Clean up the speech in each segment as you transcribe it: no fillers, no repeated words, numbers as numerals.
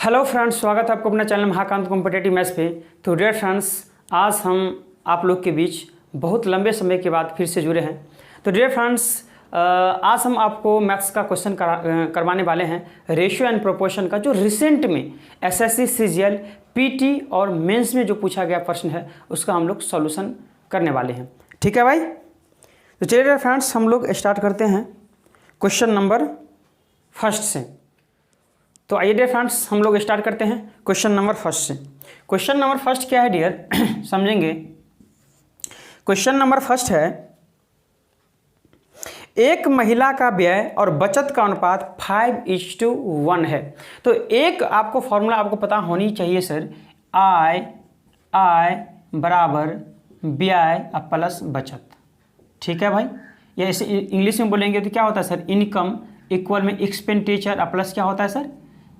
Hello friends, स्वागत है आपको अपना चैनल महाकांत कॉम्पिटेटिव मैथ्स पे। तो डियर फ्रेंड्स, आज हम आप लोग के बीच बहुत लंबे समय के बाद फिर से जुड़े हैं। तो डियर फ्रेंड्स, आज हम आपको मैथ्स का क्वेश्चन करवाने वाले हैं रेशियो एंड प्रोपोर्शन का, जो रिसेंट में एसएससी, सीजीएल, पीटी और मेंस में जो पूछा गया प्रश्न है उसका हम लोग सॉल्यूशन करने वाले हैं। ठीक है भाई, तो चलिए डियर फ्रेंड्स, हम लोग स्टार्ट करते हैं क्वेश्चन नंबर फर्स्ट से। तो आइए डियर फ्रेंड्स, हम लोग स्टार्ट करते हैं क्वेश्चन नंबर फर्स्ट से। क्वेश्चन नंबर फर्स्ट क्या है डियर, समझेंगे। क्वेश्चन नंबर फर्स्ट है, एक महिला का व्यय और बचत का अनुपात 5:1 है। तो एक आपको फॉर्मूला आपको पता होनी चाहिए सर, आई बराबर व्यय प्लस बचत। ठीक है भाई, या इसे इंग्लिश में बोलेंगे तो क्या होता है सर, इनकम इक्वल में एक्सपेंडिचर प्लस क्या होता है सर,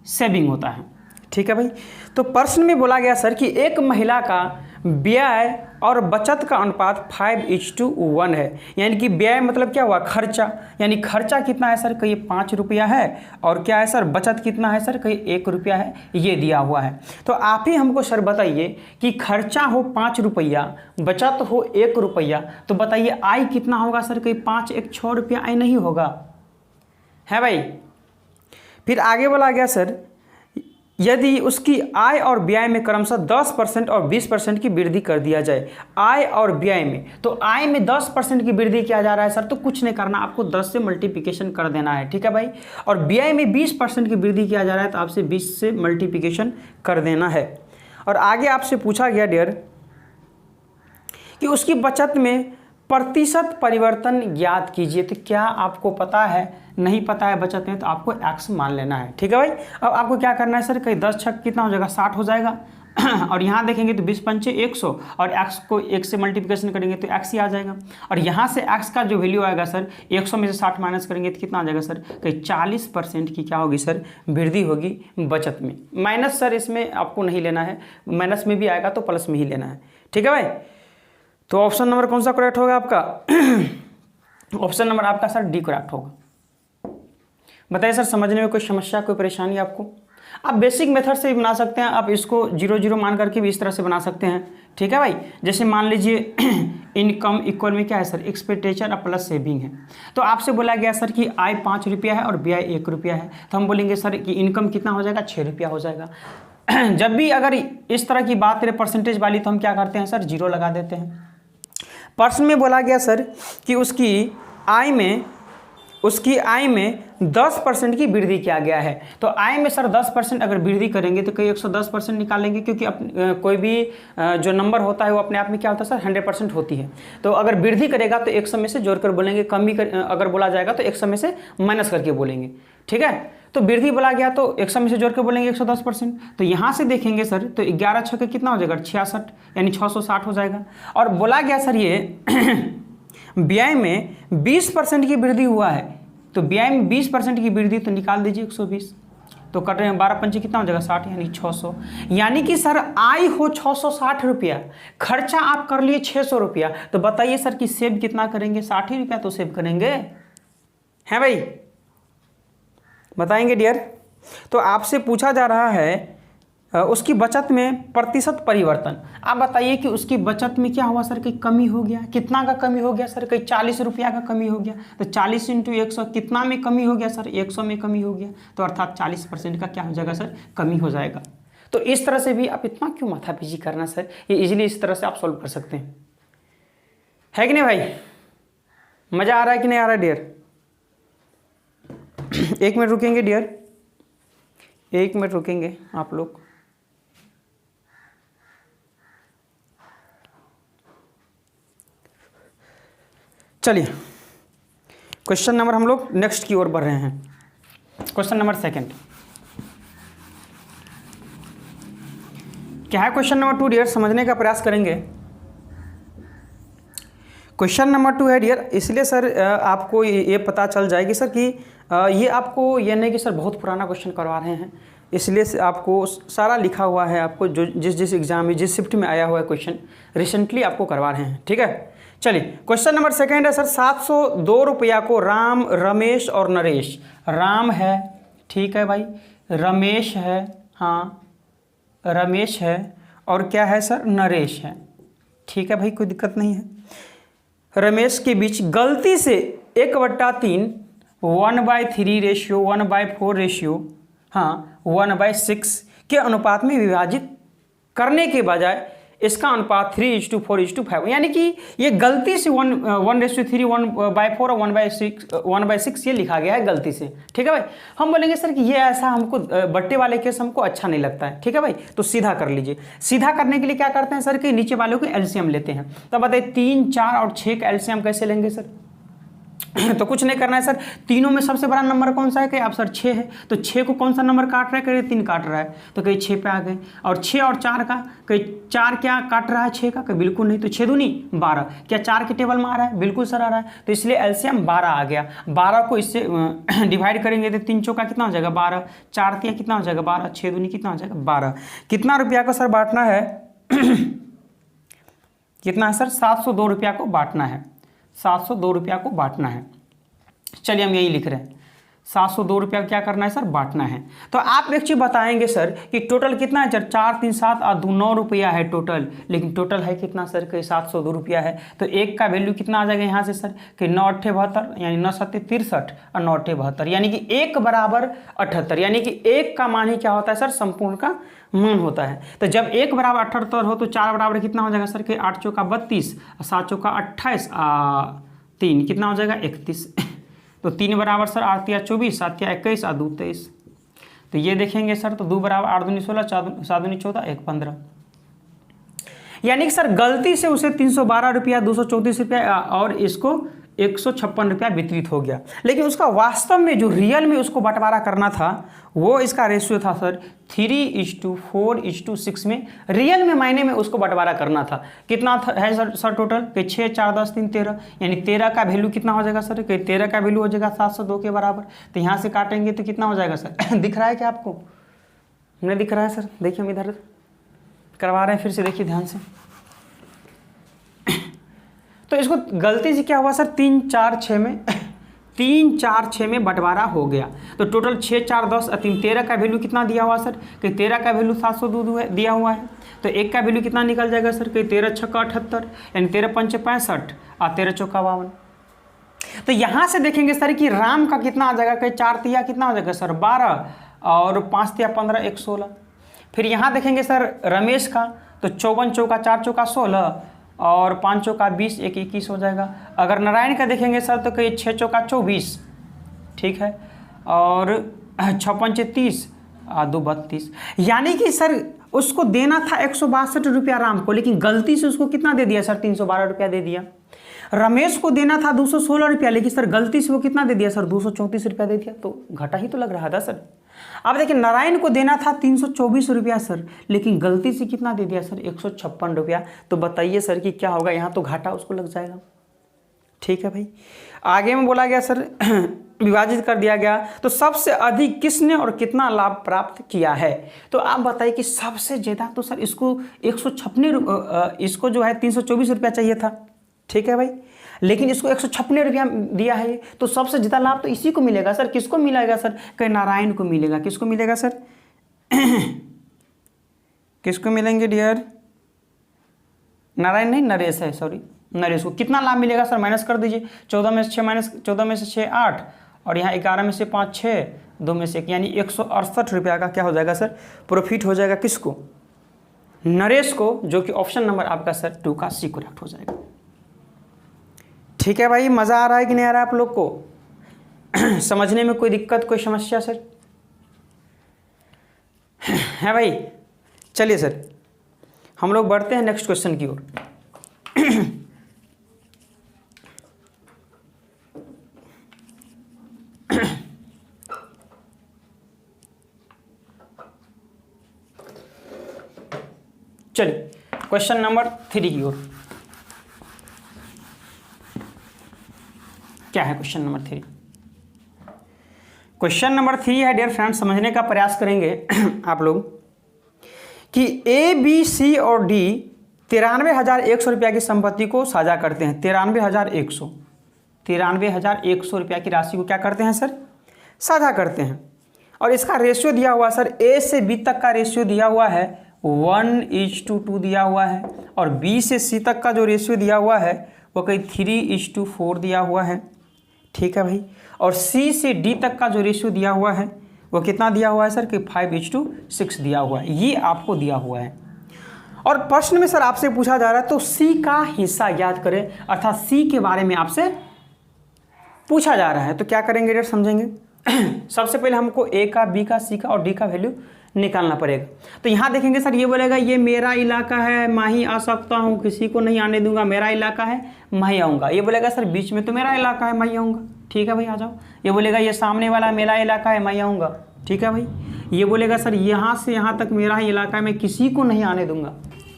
सेविंग होता है। ठीक है भाई, तो प्रश्न में बोला गया सर कि एक महिला का व्यय और बचत का अनुपात 5:1 है। यानी कि व्यय मतलब क्या हुआ, खर्चा। यानी खर्चा कितना है सर, कहीं 5 रुपया है, और क्या है सर, बचत कितना है सर, कहीं 1 रुपया है, ये दिया हुआ है। तो आप ही हमको सर बताइए कि खर्चा हो 5 रुपया, बचत हो 1 रुपया, तो बताइए आय कितना होगा सर, कहीं 5 1 6 रुपया आय नहीं होगा, है भाई। फिर आगे बोला गया सर, यदि उसकी आय और व्यय में क्रमशः 10% और 20% की वृद्धि कर दिया जाए। आय और व्यय में, तो आय में 10% की वृद्धि किया जा रहा है सर, तो कुछ नहीं करना, आपको 10 से मल्टीप्लिकेशन कर देना है। ठीक है भाई, और व्यय में 20% की वृद्धि किया जा रहा है, तो आपसे 20 से मल्टीप्लिकेशन कर देना है। और आगे आपसे पूछा गया डियर कि उसकी बचत में प्रतिशत परिवर्तन ज्ञात कीजिए। तो क्या आपको पता है, नहीं पता है बचत में, तो आपको x मान लेना है। ठीक है भाई, अब आपको क्या करना है सर, कहीं 10 छक कितना हो जाएगा, 60 हो जाएगा। और यहाँ देखेंगे तो 20 पंचे 100, और x को 1 से मल्टीप्लिकेशन करेंगे तो x ही आ जाएगा। और यहाँ से x का जो वैल्यू आएगा सर, 100 में से 60 माइनस करेंगे तो कितना आ जाएगा सर, कहीं 40% की क्या होगी सर, वृद्धि होगी बचत में। माइनस सर इसमें आपको नहीं लेना है, माइनस में भी आएगा तो प्लस में ही लेना है। ठीक है भाई, तो ऑप्शन नंबर कौन सा करेक्ट होगा आपका? ऑप्शन नंबर आपका सर डी करेक्ट होगा। बताइए सर, समझने में कोई समस्या, कोई परेशानी आपको? आप बेसिक मेथड से भी बना सकते हैं, आप इसको 0 मान करके भी इस तरह से बना सकते हैं। ठीक है भाई, जैसे मान लीजिए इनकम इक्वल में क्या है सर, एक्सपेंडिचर प्लस सेविंग है। तो आपसे बोला गया सर कि आय 5 रुपया है और व्यय 1 रुपया है, तो हम बोलेंगे सर कि इनकम कितना हो जाएगा, 6 रुपया हो जाएगा। जब भी अगर इस तरह की बात करें परसेंटेज वाली, तो हम क्या करते हैं सर, 0 लगा देते हैं। प्रश्न में बोला गया सर कि उसकी आय में 10% की वृद्धि किया गया है। तो आय में सर 10% अगर वृद्धि करेंगे तो कहीं 110% निकालेंगे, क्योंकि कोई भी जो नंबर होता है वो अपने आप में क्या होता है सर, 100% होती है। तो अगर वृद्धि करेगा तो 100 में से जोड़कर बोलेंगे, अगर बोला जाएगा तो 100 में से माइनस करके बोलेंगे। ठीक है, तो वृद्धि बोला गया तो 100 में से जोड़ के बोलेंगे 110%। तो यहाँ से देखेंगे सर, तो 11 छक्के कितना हो जाएगा, 66, यानी 660 हो जाएगा। और बोला गया सर ये व्यय में 20% की वृद्धि हुआ है, तो व्यय में 20% की वृद्धि, तो निकाल दीजिए 120, तो कट रहे हैं 12 पंचे कितना हो जाएगा, 60, यानी 600। यानी कि सर आय हो 660 रुपया, खर्चा आप कर लिए 600 रुपया, तो बताइए सर कि सेव कितना करेंगे, 60 रुपया तो सेव करेंगे, हैं भाई, बताएंगे डियर। तो आपसे पूछा जा रहा है उसकी बचत में प्रतिशत परिवर्तन। आप बताइए कि उसकी बचत में क्या हुआ सर, कहीं कमी हो गया, कितना का कमी हो गया सर, कहीं 40 रुपया का कमी हो गया। तो 40 × 100 कितना में कमी हो गया सर, 100 में कमी हो गया, तो अर्थात 40% का क्या हो जाएगा सर, कमी हो जाएगा। तो इस तरह से भी आप इतना क्यों माथापच्ची करना सर, ये इजीली इस तरह से आप सॉल्व कर सकते हैं, है कि नहीं भाई? मज़ा आ रहा है कि नहीं आ रहा है डियर? 1 मिनट रुकेंगे डियर, 1 मिनट रुकेंगे आप लोग। चलिए क्वेश्चन नंबर हम लोग नेक्स्ट की ओर बढ़ रहे हैं। क्वेश्चन नंबर सेकंड क्या है, क्वेश्चन नंबर 2 डियर, समझने का प्रयास करेंगे। क्वेश्चन नंबर 2 है डियर, इसलिए सर आपको ये पता चल जाएगी सर कि ये आपको ये नहीं कि सर बहुत पुराना क्वेश्चन करवा रहे हैं, इसलिए से आपको सारा लिखा हुआ है, आपको जो जिस एग्जाम में जिस शिफ्ट में आया हुआ है क्वेश्चन रिसेंटली आपको करवा रहे हैं। ठीक है, चलिए क्वेश्चन नंबर सेकंड है सर, 702 रुपया को राम, रमेश और नरेश, राम है, ठीक है भाई, रमेश है हाँ रमेश है और क्या है सर, नरेश है। ठीक है भाई, कोई दिक्कत नहीं है। रमेश के बीच गलती से 1/3 1/3 रेशियो 1/4 रेशियो हाँ 1/6 के अनुपात में विभाजित करने के बजाय इसका अनुपात 3:4:5, यानी कि ये गलती से 1:3 1/4 और 1/6 ये लिखा गया है गलती से। ठीक है भाई, हम बोलेंगे सर कि ये ऐसा हमको बट्टे वाले केस हमको अच्छा नहीं लगता है। ठीक है भाई, तो सीधा कर लीजिए। सीधा करने के लिए क्या करते हैं सर कि नीचे वालों को एलसीएम लेते हैं। तो बताइए 3, 4 और 6 का एलसीएम कैसे लेंगे सर? तो कुछ नहीं करना है सर, तीनों में सबसे बड़ा नंबर कौन सा है कि आप सर 6 है, तो 6 को कौन सा नंबर काट रहा है, कहीं 3 काट रहा है, तो कहीं 6 पे आ गए। और 6 और 4 का, कहीं 4 क्या काट रहा है 6 का, कहीं बिल्कुल नहीं, तो 6 दूनी 12, क्या 4 के टेबल में आ रहा है, बिल्कुल सर आ रहा है। तो इसलिए एलसीएम 12 आ गया। 12 को इससे डिवाइड करेंगे तो 3 चौका कितना हो जाएगा 12, 4 तिया कितना हो जाएगा 12, 6 दूनी कितना हो जाएगा 12। कितना रुपया को सर बांटना है कितना है सर, 702 रुपया को बांटना है, 702 रुपया को बांटना है। चलिए हम यही लिख रहे हैं, 702 रुपया क्या करना है सर, बांटना है। तो आप एक चीज बताएंगे सर कि टोटल कितना है सर, 4 3 7 और 2 9 रुपया है टोटल, लेकिन टोटल है कितना सर कि 702 रुपया है। तो एक का वैल्यू कितना आ जाएगा यहाँ से सर कि 9 8 72, यानी 9 7 63 और 9 8 72, यानी कि 1 बराबर 78, यानी कि 1 का मान ही क्या होता है सर, संपूर्ण का मान होता है। तो जब 1 बराबर 78 हो तो 4 बराबर कितना हो जाएगा सर कि 8 चौका 32 और 7 चौका 28 3 कितना हो जाएगा 31। तो 3 बराबर सर 8 या 24, 7 या 21 और 2 23। तो ये देखेंगे सर, तो 2 बराबर 8 दूनी 16, 7 दूनी 14, 1 15, यानी कि सर गलती से उसे 312 रुपया 234 रुपया और इसको 156 रुपया वितरित हो गया। लेकिन उसका वास्तव में जो रियल में उसको बंटवारा करना था वो इसका रेशियो था सर 3:4:6 में, रियल में मायने में उसको बंटवारा करना था। कितना है सर टोटल कि 6 4 10 3 13, यानी 13 का वैल्यू कितना हो जाएगा सर कि 13 का वैल्यू हो जाएगा 702 के बराबर। तो यहाँ से काटेंगे तो कितना हो जाएगा सर दिख रहा है क्या आपको? नहीं दिख रहा है सर, देखिए हम इधर करवा रहे हैं, फिर से देखिए ध्यान से। तो इसको गलती से क्या हुआ सर 3 4 6 में 3 4 6 में बंटवारा हो गया। तो टोटल 6 4 10 और 3 13 का वैल्यू कितना दिया हुआ सर कि 13 का वैल्यू 702 दिया हुआ है। तो 1 का वैल्यू कितना निकल जाएगा सर कि 13 छक्का 78, यानी 13 पंच 65 और 13 चौका 52। तो यहाँ से देखेंगे सर कि राम का कितना आ जाएगा कि 4 तिया कितना हो जाएगा सर 12 और 5 तिया 15 1 16। फिर यहाँ देखेंगे सर रमेश का, तो 54 चौका 4 चौका 16 और 5 चौका 20 1 21 हो जाएगा। अगर नारायण का देखेंगे सर तो कहीं 6 चौका 24, ठीक है, और 6 पंच 30 और 2 32, यानी कि सर उसको देना था 162 रुपया राम को, लेकिन गलती से उसको कितना दे दिया सर 312 रुपया दे दिया। रमेश को देना था 216 रुपया, लेकिन सर गलती से वो कितना दे दिया सर 234 रुपया दे दिया, तो घाटा ही तो लग रहा था सर। अब देखिए नारायण को देना था 324 रुपया सर, लेकिन गलती से कितना दे दिया सर 156 रुपया। तो बताइए सर कि क्या होगा, यहाँ तो घाटा उसको लग जाएगा। ठीक है भाई, आगे में बोला गया सर विभाजित कर दिया गया, तो सबसे अधिक किसने और कितना लाभ प्राप्त किया है। तो आप बताइए कि सबसे ज़्यादा तो सर इसको 156 इसको जो है 324 रुपया चाहिए था, ठीक है भाई, लेकिन इसको 156 रुपया दिया है, तो सबसे ज़्यादा लाभ तो इसी को मिलेगा सर। किसको मिलेगा सर कहीं नारायण को मिलेगा। किसको मिलेगा सर किसको मिलेंगे डियर, नारायण नहीं नरेश है, सॉरी नरेश को। कितना लाभ मिलेगा सर, माइनस कर दीजिए, 14 में से 6 माइनस 14 में से 6 8 और यहाँ 11 में से 5 6 2 में से 1, यानी 168 रुपया का क्या हो जाएगा सर प्रॉफिट हो जाएगा। किसको, नरेश को, जो कि ऑप्शन नंबर आपका सर 2 का सी करेक्ट हो जाएगा। ठीक है भाई, मज़ा आ रहा है कि नहीं आ रहा है आप लोग को समझने में कोई दिक्कत कोई समस्या सर है भाई? चलिए सर हम लोग बढ़ते हैं नेक्स्ट क्वेश्चन की ओर। चलिए क्वेश्चन नंबर 3 की ओर। क्या है क्वेश्चन नंबर 3? क्वेश्चन नंबर 3 है डियर फ्रेंड्स, समझने का प्रयास करेंगे आप लोग कि ए बी सी और डी 93,100 रुपया की संपत्ति को साझा करते हैं। 93,100 रुपया की राशि को क्या करते हैं सर, साझा करते हैं। और इसका रेशियो दिया हुआ सर ए से बी तक का रेशियो दिया हुआ है 1:2 दिया हुआ है, और बी से सी तक का जो रेशियो दिया हुआ है वो कहीं 3:4 दिया हुआ है। ठीक है भाई, और सी से डी तक का जो रेशियो दिया हुआ है वो कितना दिया हुआ है सर कि 5:6 दिया हुआ है। ये आपको दिया हुआ है और प्रश्न में सर आपसे पूछा जा रहा है तो सी का हिस्सा ज्ञात करें, अर्थात सी के बारे में आपसे पूछा जा रहा है। तो क्या करेंगे रेट समझेंगे। सबसे पहले हमको ए का, बी का, सी का और डी का वैल्यू निकालना पड़ेगा। तो यहाँ देखेंगे सर ये बोलेगा ये मेरा इलाका है, मैं ही आ सकता हूँ, किसी को नहीं आने दूंगा, मेरा इलाका है मैं ही आऊँगा। ये बोलेगा सर बीच में तो मेरा इलाका है मैं ही आऊँगा। ठीक है भाई आ जाओ। ये बोलेगा ये सामने वाला मेरा इलाका है मैं ही आऊँगा। ठीक है भाई। ये बोलेगा सर यहाँ से यहाँ तक मेरा ही इलाका है, मैं किसी को नहीं आने दूंगा।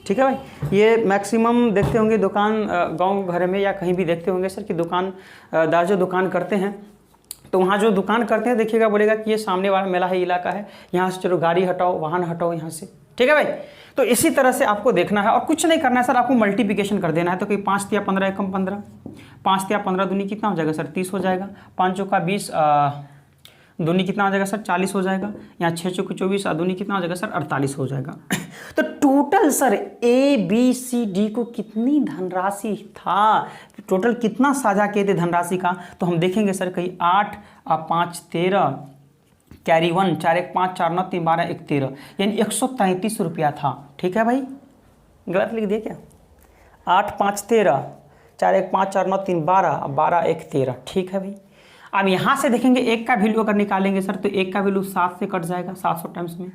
ठीक है भाई। ये मैक्सिमम देखते होंगे दुकान गांव घर में या कहीं भी देखते होंगे सर कि दुकानदार जो दुकान करते हैं तो वहाँ जो दुकान करते हैं देखिएगा बोलेगा कि ये सामने वाला मेरा ही इलाका है, यहाँ से चलो गाड़ी हटाओ, वाहन हटाओ यहाँ से। ठीक है भाई। तो इसी तरह से आपको देखना है और कुछ नहीं करना है सर, आपको मल्टीप्लिकेशन कर देना है। तो कि 5 या 15 एकम 15, 5 या 15 दूनी कितना हो जाएगा सर 30 हो जाएगा, 5 चौका 20 दूनी कितना हो जाएगा सर 40 हो जाएगा, यहाँ 6 चौके 24 दूनी कितना हो जाएगा सर 48 हो जाएगा। तो total sir A B C D को कितनी धनराशि था, टोटल कितना साझा किए थे धनराशि का, तो हम देखेंगे सर कहीं 8 और 5 13 कैरी 1 4 1 5 4 9 3 12 1 13 यानी 133 रुपया था। ठीक है भाई, गलत लिख दिया क्या। 8 5 13 4 1 5 4 9 3 12 12 1 13। ठीक है भाई। अब यहाँ से देखेंगे एक का वैल्यू अगर निकालेंगे सर तो एक का वैल्यू 7 से कट जाएगा 700 टाइम्स में।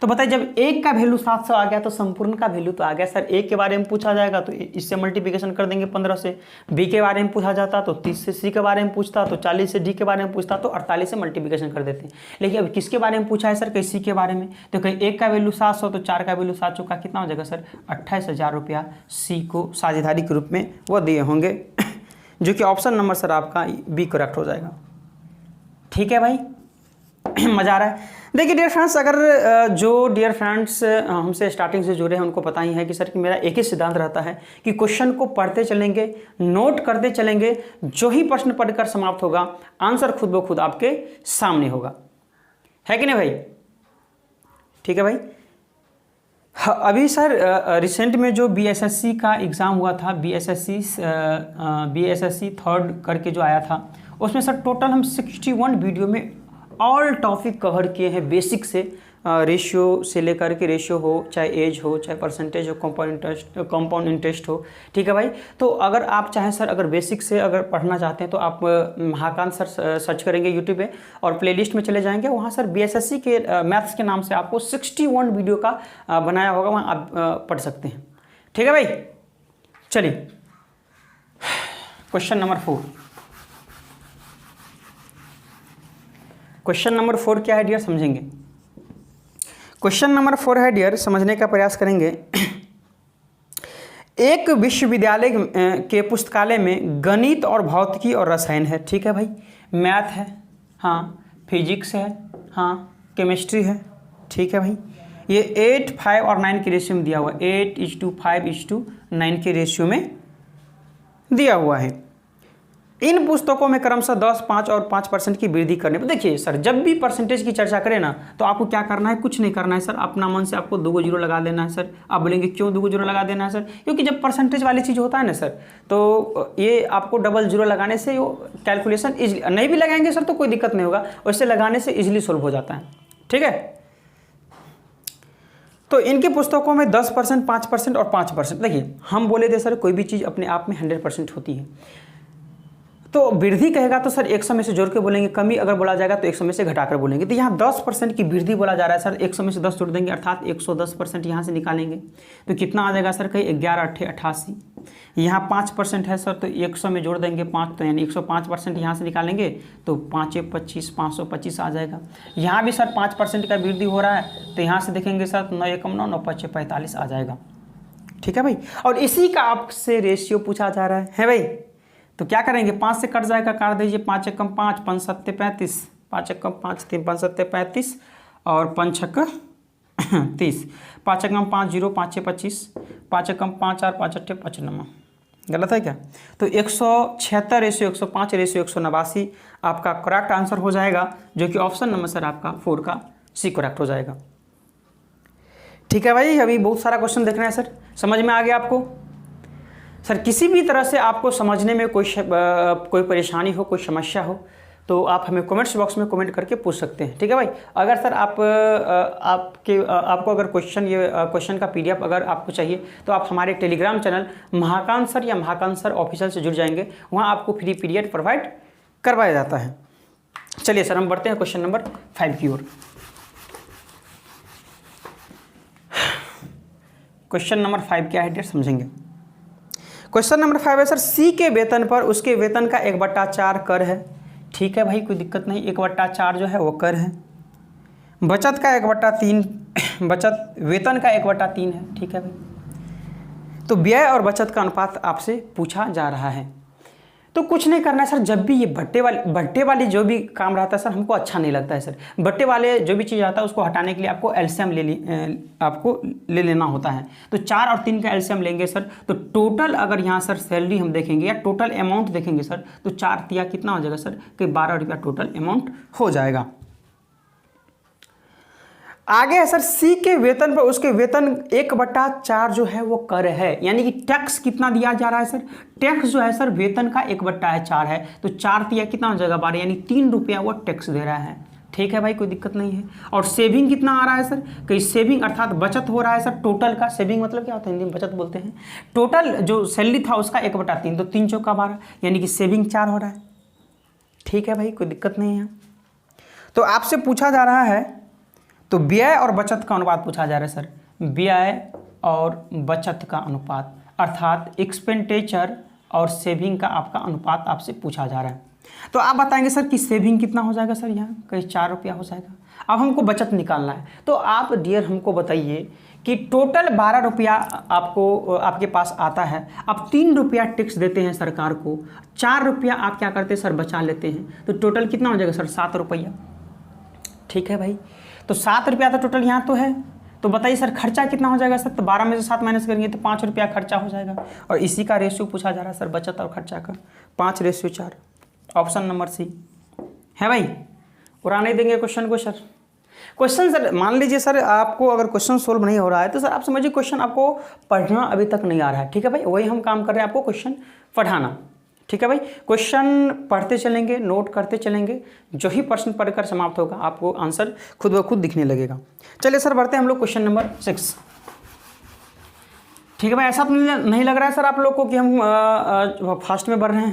तो बताइए जब एक का वैल्यू 700 आ गया तो संपूर्ण का वैल्यू तो आ गया सर। एक के बारे में पूछा जाएगा तो इससे मल्टीप्लिकेशन कर देंगे 15 से, बी के बारे में पूछा जाता तो 30 से, सी के बारे में पूछता तो 40 से, डी के बारे में पूछता तो 48 से मल्टीप्लिकेशन कर देते हैं। लेकिन अब किसके बारे में पूछा है सर, कहीं सी के बारे में, तो कहीं एक का वैल्यू 700 तो 4 का वैल्यू 7 चौका कितना हो जाएगा सर 28,000 रुपया सी को साझेदारी के रूप में वो दिए होंगे, जो कि ऑप्शन नंबर सर आपका बी करेक्ट हो जाएगा। ठीक है भाई, मज़ा आ रहा है। देखिए डियर फ्रेंड्स, अगर जो डियर फ्रेंड्स हमसे स्टार्टिंग से जुड़े हैं उनको पता ही है कि सर कि मेरा एक ही सिद्धांत रहता है कि क्वेश्चन को पढ़ते चलेंगे, नोट करते चलेंगे, जो ही प्रश्न पढ़कर समाप्त होगा आंसर खुद ब खुद आपके सामने होगा, है कि नहीं भाई। ठीक है भाई। अभी सर रिसेंट में जो बीएसएससी का एग्ज़ाम हुआ था, बीएसएससी थर्ड करके जो आया था, उसमें सर टोटल हम 61 वीडियो में ऑल टॉपिक कवर किए हैं, बेसिक से रेशियो से लेकर के, रेशियो हो चाहे एज हो चाहे परसेंटेज हो, कंपाउंड इंटरेस्ट हो। ठीक है भाई। तो अगर आप चाहें सर, अगर बेसिक से अगर पढ़ना चाहते हैं तो आप महाकांत सर सर्च करेंगे यूट्यूब पे और प्लेलिस्ट में चले जाएंगे, वहाँ सर बीएसएससी के मैथ्स के नाम से आपको 61 वीडियो का बनाया होगा, वहाँ आप पढ़ सकते हैं। ठीक है भाई। चलिए क्वेश्चन नंबर 4। क्वेश्चन नंबर 4 क्या है डियर समझेंगे। क्वेश्चन नंबर 4 है डियर, समझने का प्रयास करेंगे। एक विश्वविद्यालय के पुस्तकालय में गणित और भौतिकी और रसायन है। ठीक है भाई। मैथ है, हाँ, फिजिक्स है, हाँ, केमिस्ट्री है। ठीक है भाई। ये 8, 5 और 9 के रेशियो में दिया हुआ है, 8:5:9 के रेशियो में दिया हुआ है। इन पुस्तकों में क्रमशः 10, 5 और 5% की वृद्धि करने पर। देखिए सर, जब भी परसेंटेज की चर्चा करें ना तो आपको क्या करना है, कुछ नहीं करना है सर, अपना मन से आपको 2 जीरो लगा देना है सर। आप बोलेंगे क्यों 2 जीरो लगा देना है सर, क्योंकि जब परसेंटेज वाली चीज़ होता है ना सर तो ये आपको डबल जीरो लगाने से वो कैलकुलेशन ईजिली, नहीं भी लगाएंगे सर तो कोई दिक्कत नहीं होगा, वैसे लगाने से ईजिली सोल्व हो जाता है। ठीक है। तो इनकी पुस्तकों में 10%, 5% और 5%। देखिए हम बोले थे सर कोई भी चीज़ अपने आप में 100% होती है, तो वृद्धि कहेगा तो सर 100 में से जोड़ के बोलेंगे, कमी अगर बोला जाएगा तो 100 में से घटाकर बोलेंगे। तो यहाँ 10% की वृद्धि बोला जा रहा है सर, 100 में से 10 जोड़ देंगे अर्थात 110% यहाँ से निकालेंगे तो कितना आ जाएगा सर, कहीं 11 8 88। यहाँ 5% है सर तो 100 में जोड़ देंगे 5, तो यानी 105% यहाँ से निकालेंगे तो 5 25 525 आ जाएगा। यहाँ भी सर 5% का वृद्धि हो रहा है तो यहाँ से देखेंगे सर 9 एकम 9 9 5 45 आ जाएगा। ठीक है भाई। और इसी का आपसे रेशियो पूछा जा रहा है भाई। तो क्या करेंगे, 5 से कट जाएगा, काट दीजिए, 5 एकम 5 5 7 35, 5 एकम 5 3 5 7 35 और 5 6 30, 5 एकम 5 0 5 6 25, 5 एकम 5 4 5 8 5 9, गलत है क्या? तो 176:105:189 आपका करेक्ट आंसर हो जाएगा, जो कि ऑप्शन नंबर सर आपका 4 का सी करेक्ट हो जाएगा। ठीक है भाई, अभी बहुत सारा क्वेश्चन देखना है सर, समझ में आ गया आपको? सर किसी भी तरह से आपको समझने में कोई परेशानी हो, कोई समस्या हो, तो आप हमें कमेंट्स बॉक्स में कमेंट करके पूछ सकते हैं। ठीक है भाई, अगर सर आपको अगर क्वेश्चन का PDF अगर आपको चाहिए तो आप हमारे टेलीग्राम चैनल महाकांत सर या महाकांत सर ऑफिशियल से जुड़ जाएंगे, वहाँ आपको फ्री PDF प्रोवाइड करवाया जाता है। चलिए सर, हम बढ़ते हैं क्वेश्चन नंबर 5 की ओर। क्वेश्चन नंबर 5 क्या है डियर, समझेंगे। क्वेश्चन नंबर 5 है सर, सी के वेतन पर उसके वेतन का 1/4 कर है। ठीक है भाई, कोई दिक्कत नहीं, 1/4 जो है वो कर है। बचत का 1/3, बचत वेतन का 1/3 है। ठीक है भाई, तो व्यय और बचत का अनुपात आपसे पूछा जा रहा है। तो कुछ नहीं करना है सर, जब भी ये बट्टे वाली जो भी काम रहता है सर, हमको अच्छा नहीं लगता है सर। बट्टे वाले जो भी चीज़ आता है उसको हटाने के लिए आपको एलसीएम ले लेना होता है। तो 4 और 3 का एलसीएम लेंगे सर, तो टोटल अगर यहाँ सर सैलरी हम देखेंगे या टोटल अमाउंट देखेंगे सर, तो 4 तिया कितना हो जाएगा सर कि 12 रुपया टोटल अमाउंट हो जाएगा। आगे है सर, सी के वेतन पर उसके वेतन 1/4 जो है वो कर है, यानी कि टैक्स कितना दिया जा रहा है सर, टैक्स जो है सर वेतन का 1/4 है, तो 4 तिया कितना हो जाएगा 12, यानी 3 रुपया वो टैक्स दे रहा है। ठीक है भाई, कोई दिक्कत नहीं है। और सेविंग कितना आ रहा है सर, कि सेविंग अर्थात बचत हो रहा है सर टोटल का, सेविंग मतलब क्या होता है हिंदी में, बचत बोलते हैं। टोटल जो सैलरी था उसका 1/3, तो 3 चौका 12, यानी कि सेविंग 4 हो रहा है। ठीक है भाई, कोई दिक्कत नहीं है। तो आपसे पूछा जा रहा है, तो व्यय और बचत का अनुपात पूछा जा रहा है सर, व्यय और बचत का अनुपात अर्थात एक्सपेंडिचर और सेविंग का आपका अनुपात आपसे पूछा जा रहा है। तो आप बताएंगे सर कि सेविंग कितना हो जाएगा सर, यहाँ कहीं 4 रुपया हो जाएगा। अब हमको बचत निकालना है, तो आप डियर हमको बताइए कि टोटल 12 रुपया आपको आपके पास आता है, आप 3 रुपया टैक्स देते हैं सरकार को, 4 रुपया आप क्या करते हैं सर बचा लेते हैं, तो टोटल कितना हो जाएगा सर 7 रुपया। ठीक है भाई, तो 7 रुपया तो टोटल यहाँ तो है, तो बताइए सर खर्चा कितना हो जाएगा सर, तो 12 में से 7 माइनस करेंगे तो 5 रुपया खर्चा हो जाएगा। और इसी का रेशियो पूछा जा रहा है सर बचत और खर्चा का, 5:4, ऑप्शन नंबर सी है भाई। उड़ा नहीं देंगे क्वेश्चन को सर। क्वेश्चन सर मान लीजिए सर आपको अगर क्वेश्चन सोल्व नहीं हो रहा है तो सर आप समझिए क्वेश्चन आपको पढ़ना अभी तक नहीं आ रहा है। ठीक है भाई, वही हम काम कर रहे हैं, आपको क्वेश्चन पढ़ाना। ठीक है भाई, क्वेश्चन पढ़ते चलेंगे, नोट करते चलेंगे, जो ही प्रश्न पढ़कर समाप्त होगा आपको आंसर खुद ब खुद दिखने लगेगा। चलिए सर बढ़ते हैं हम लोग क्वेश्चन नंबर 6। ठीक है भाई, ऐसा तो नहीं लग रहा है सर आप लोग को कि हम फास्ट में बढ़ रहे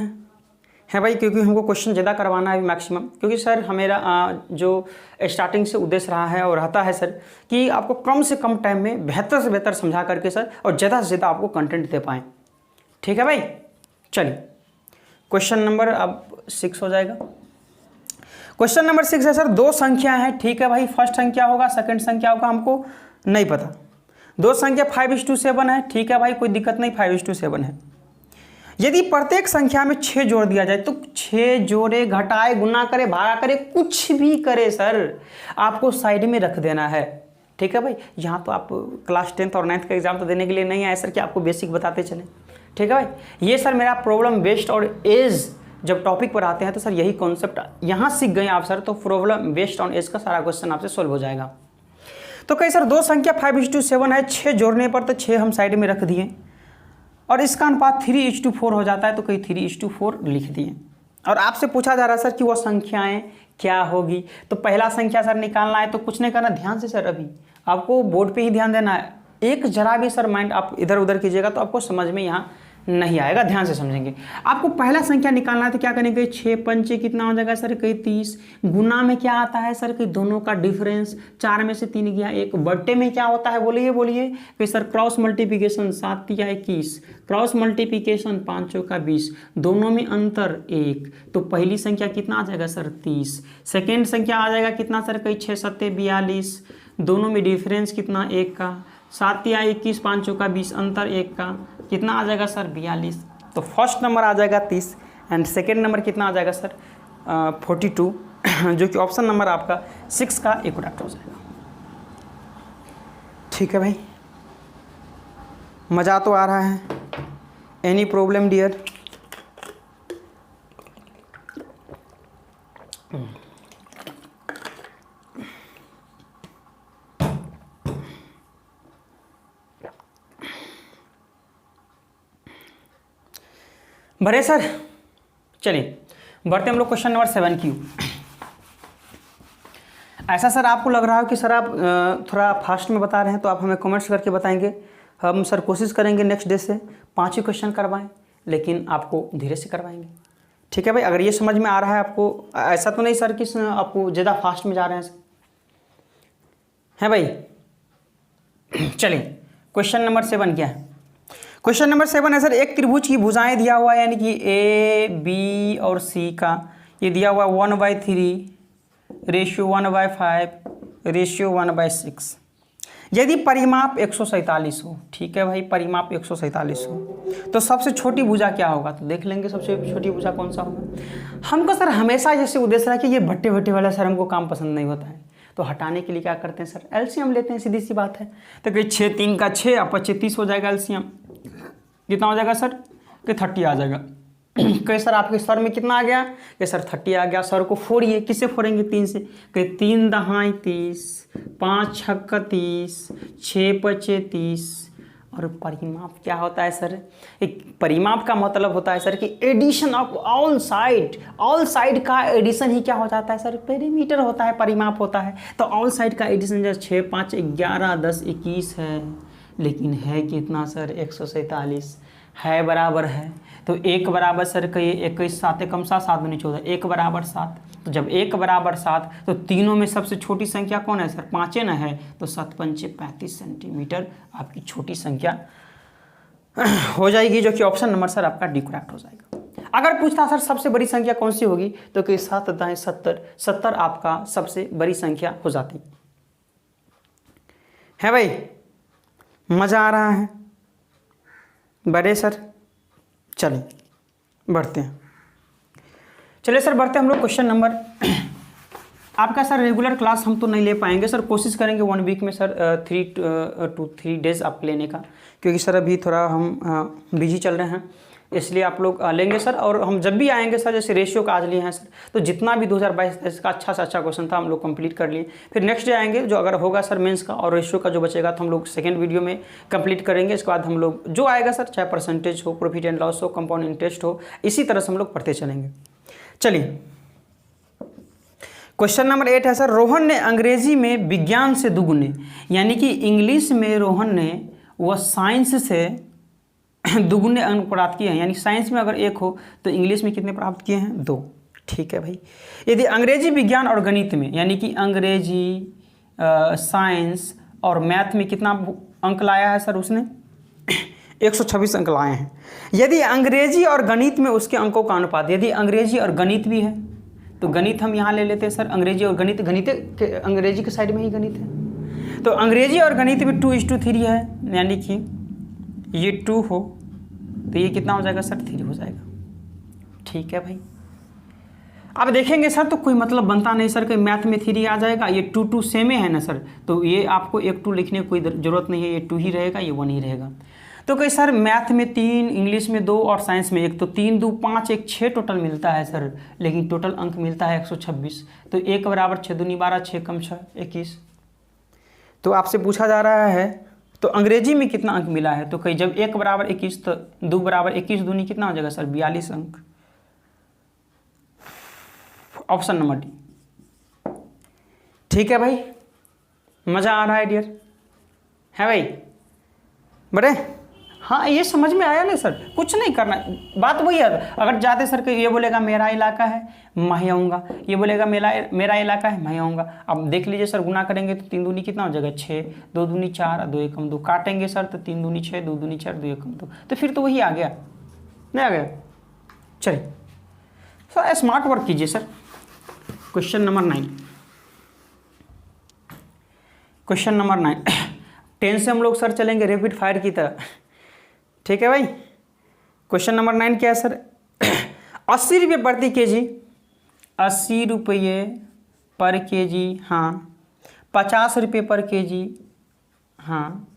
हैं भाई, क्योंकि हमको क्वेश्चन ज़्यादा करवाना है मैक्सिमम, क्योंकि सर हमेरा जो स्टार्टिंग से उद्देश्य रहा है और रहता है सर कि आपको कम से कम टाइम में बेहतर से बेहतर समझा करके सर और ज़्यादा से ज़्यादा आपको कंटेंट दे पाएँ। ठीक है भाई, चलिए क्वेश्चन नंबर अब 6 हो जाएगा। क्वेश्चन नंबर 6 है सर, 2 संख्या है। ठीक है भाई, फर्स्ट संख्या होगा, सेकंड संख्या होगा, हमको नहीं पता। 2 संख्या 5:7 है। ठीक है भाई, कोई दिक्कत नहीं, 5:7 है। यदि प्रत्येक संख्या में 6 जोड़ दिया जाए तो 6 जोड़े, घटाए, गुना करे, भागा करे, कुछ भी करे सर, आपको साइड में रख देना है। ठीक है भाई, यहाँ तो आप क्लास 10th और 9th का एग्जाम तो देने के लिए नहीं आए सर कि आपको बेसिक बताते चलें। ठीक है भाई, ये सर मेरा प्रॉब्लम बेस्ड और एज जब टॉपिक पर आते हैं तो सर यही कॉन्सेप्ट यहाँ सीख गए आप सर, तो प्रॉब्लम बेस्ड ऑन एज का सारा क्वेश्चन आपसे सोल्व हो जाएगा। तो कहीं सर 2 संख्या 5:7 है, 6 जोड़ने पर तो 6 हम साइड में रख दिए और इसका अनुपात 3:4 हो जाता है, तो कहीं 3:4 लिख दिए। और आपसे पूछा जा रहा है सर कि वह संख्याएं क्या होगी। तो पहला संख्या सर निकालना है, तो कुछ नहीं करना, ध्यान से सर अभी आपको बोर्ड पे ही ध्यान देना है। एक जरा भी सर माइंड आप इधर उधर कीजिएगा तो आपको समझ में यहाँ नहीं आएगा, ध्यान से समझेंगे। आपको पहला संख्या निकालना है, तो क्या करेंगे, 6 पंचे कितना हो जाएगा सर, कहीं 30। गुना में क्या आता है सर, कि दोनों का डिफरेंस, 4 में से 3 गया 1। बट्टे में क्या होता है बोलिए कि सर क्रॉस मल्टीप्लिकेशन, 7 या 21, क्रॉस मल्टीप्लिकेशन 5 चौका 20, दोनों में अंतर 1। तो पहली संख्या कितना आ जाएगा सर 30। सेकेंड संख्या आ जाएगा कितना सर, कहीं 6 7 42, दोनों में डिफरेंस कितना 1 का, 7 या 21, 5 चौका 20, अंतर 1 का, कितना आ जाएगा सर 42। तो फर्स्ट नंबर आ जाएगा 30 एंड सेकेंड नंबर कितना आ जाएगा सर 42, जो कि ऑप्शन नंबर आपका 6 का करेक्ट हो जाएगा। ठीक है भाई, मज़ा तो आ रहा है। Any problem dear? भरे सर? चलिए बढ़ते हम लोग क्वेश्चन नंबर 7 की। ऐसा सर आपको लग रहा हो कि सर आप थोड़ा फास्ट में बता रहे हैं, तो आप हमें कमेंट्स करके बताएंगे। हम सर कोशिश करेंगे नेक्स्ट डे से 5 ही क्वेश्चन करवाएं, लेकिन आपको धीरे से करवाएंगे। ठीक है भाई? अगर ये समझ में आ रहा है आपको, ऐसा तो नहीं सर कि आपको ज़्यादा फास्ट में जा रहे हैं सर, है भाई? चलिए क्वेश्चन नंबर 7 क्या है? क्वेश्चन नंबर 7 है सर, एक त्रिभुज की भुजाएं दिया हुआ है, यानी कि ए बी और सी का, ये दिया हुआ 1/3 रेशियो 1/5 रेशियो 1/6। यदि परिमाप 147 हो, ठीक है भाई, परिमाप 147 हो, तो सबसे छोटी भुजा क्या होगा? तो देख लेंगे सबसे छोटी भुजा कौन सा होगा। हमको सर हमेशा जैसे उद्देश्य रहा कि ये भट्टे भट्टे वाला सर हमको काम पसंद नहीं होता है, तो हटाने के लिए क्या करते हैं सर? एलसीएम लेते हैं, सीधी सी बात है। तो कि 6 3 का 6 और 25 30 हो जाएगा एलसीएम। कितना हो जाएगा सर? कि 30 आ जाएगा। कहीं सर आपके सर में कितना आ गया? कि सर 30 आ गया। सर को फोड़िए, किससे फोड़ेंगे? 3 से। कि 3 दहाई 30, 5 छक्का 30, 6 पचे 30। और परिमाप क्या होता है सर? एक परिमाप का मतलब होता है सर कि एडिशन ऑफ ऑल साइड का एडिशन ही क्या हो जाता है सर? पेरीमीटर होता है, परिमाप होता है। तो ऑल साइड का एडिशन जैसे 6 5 11 10 21 है, लेकिन है कितना सर? 147 है, बराबर है। तो 1 बराबर सर कहिए 21 7 कम 7 7 दूनी 14, 1 बराबर 7। तो जब 1 बराबर 7, तो तीनों में सबसे छोटी संख्या कौन है सर? 5 ना है, तो 7 पंचे 35 सेंटीमीटर आपकी छोटी संख्या हो जाएगी, जो कि ऑप्शन नंबर सर आपका डी करेक्ट हो जाएगा। अगर पूछता सर सबसे बड़ी संख्या कौन सी होगी, तो कि 7 दाएं 70, 70 आपका सबसे बड़ी संख्या हो जाती है भाई। मज़ा आ रहा है? बड़े सर चलिए बढ़ते हैं। चलिए सर बढ़ते हैं हम लोग क्वेश्चन नंबर आपका सर रेगुलर क्लास हम तो नहीं ले पाएंगे सर, कोशिश करेंगे 1 वीक में सर 3 to 3 डेज आप लेने का, क्योंकि सर अभी थोड़ा हम बिजी चल रहे हैं, इसलिए आप लोग लेंगे सर। और हम जब भी आएंगे सर, जैसे रेशियो का आज लिए हैं सर, तो जितना भी 2022 का अच्छा से अच्छा क्वेश्चन था हम लोग कंप्लीट कर लिए। फिर नेक्स्ट डे आएंगे, जो अगर होगा सर मेंस का और रेशियो का जो बचेगा तो हम लोग सेकेंड वीडियो में कंप्लीट करेंगे। इसके बाद हम लोग जो आएगा सर, चाहे परसेंटेज हो, प्रॉफिट एंड लॉस हो, कंपाउंड इंटरेस्ट हो, इसी तरह से हम लोग पढ़ते चलेंगे। चलिए क्वेश्चन नंबर 8 है सर, रोहन ने अंग्रेजी में विज्ञान से दुगुने, यानी कि इंग्लिश में रोहन ने वह साइंस से दुगुने अंक प्राप्त किए हैं। यानी साइंस में अगर 1 हो तो इंग्लिश में कितने प्राप्त किए हैं? 2। ठीक है भाई। यदि अंग्रेजी विज्ञान और गणित में, यानी कि अंग्रेजी साइंस और मैथ में कितना अंक लाया है सर उसने? 126 अंक लाए हैं। यदि अंग्रेजी और गणित में उसके अंकों का अनुपात, यदि अंग्रेजी और गणित भी है तो गणित हम यहाँ ले लेते हैं सर, अंग्रेजी और गणित, अंग्रेजी के साइड में ही गणित है, तो अंग्रेजी और गणित में 2:3 है, यानी कि ये 2 हो तो ये कितना हो जाएगा सर? 3 हो जाएगा। ठीक है भाई। अब देखेंगे सर तो कोई मतलब बनता नहीं सर कि मैथ में 3 आ जाएगा, ये 2 2 सेम है ना सर, तो ये आपको 1 2 लिखने की कोई ज़रूरत नहीं है, ये 2 ही रहेगा, ये 1 ही रहेगा। तो कहीं सर मैथ में 3, इंग्लिश में 2 और साइंस में 1, तो 3 2 5 1 6 टोटल मिलता है सर, लेकिन टोटल अंक मिलता है 126। तो 1 बराबर 6 दूनी 12, 6 कम 6 21। तो आपसे पूछा जा रहा है तो अंग्रेजी में कितना अंक मिला है? तो कहीं जब 1 बराबर 21 तो 2 बराबर 21 दूनी कितना हो जाएगा सर? 42 अंक। Option number D. ठीक है भाई, मज़ा आ रहा है डियर, है भाई? बड़े हाँ, ये समझ में आया नहीं सर? कुछ नहीं करना, बात वही है। अगर जाते सर ये बोलेगा मेरा इलाका है मैं ही आऊँगा, ये बोलेगा मेरा इलाका है मैं ही आऊँगा। अब देख लीजिए सर, गुना करेंगे तो 3 दूनी कितना हो जाएगा? 6, 2 दूनी 4, 2 एकम 2, काटेंगे सर तो 3 दूनी 6, 2 दूनी 4, 2 एकम 2, तो फिर तो वही आ गया, नहीं आ गया? चलिए सर स्मार्ट वर्क कीजिए sir. Question number 9, question number 9 10 से हम लोग सर चलेंगे रैपिड फायर की तरह। ठीक है भाई। क्वेश्चन नंबर 9 क्या है सर? 80 रुपये प्रति केजी, 80 रुपये पर केजी, हाँ 50 रुपये पर केजी, हाँ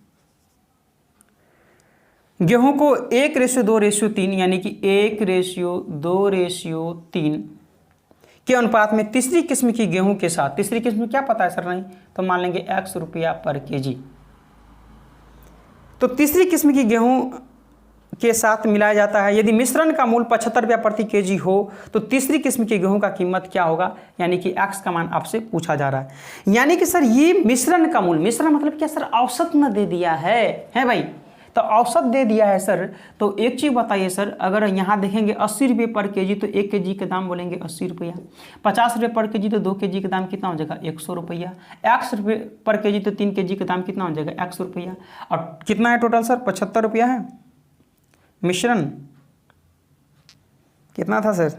गेहूं को 1:2:3 यानी कि 1:2:3 के अनुपात में तीसरी किस्म की गेहूं के साथ, तीसरी किस्म क्या पता है सर नहीं, तो मान लेंगे x रुपया पर केजी। तो तीसरी किस्म की गेहूं के साथ मिलाया जाता है। यदि मिश्रण का मूल्य 75 रुपया प्रति केजी हो तो तीसरी किस्म की गेहूं का कीमत क्या होगा, यानी कि x का मान आपसे पूछा जा रहा है। यानी कि सर ये मिश्रण का मूल्य, मिश्रण मतलब क्या सर, औसत न दे दिया है भाई, तो औसत दे दिया है सर। तो एक चीज़ बताइए सर, अगर यहाँ देखेंगे 80 रुपये पर केजी तो 1 केजी का दाम बोलेंगे 80 रुपया, 50 रुपये पर केजी तो 2 केजी का दाम कितना हो जाएगा 100 रुपया, 100 रुपये पर केजी तो 3 केजी का दाम कितना हो जाएगा 100 रुपया। और कितना है टोटल सर, 75 रुपया है। मिश्रण कितना था सर,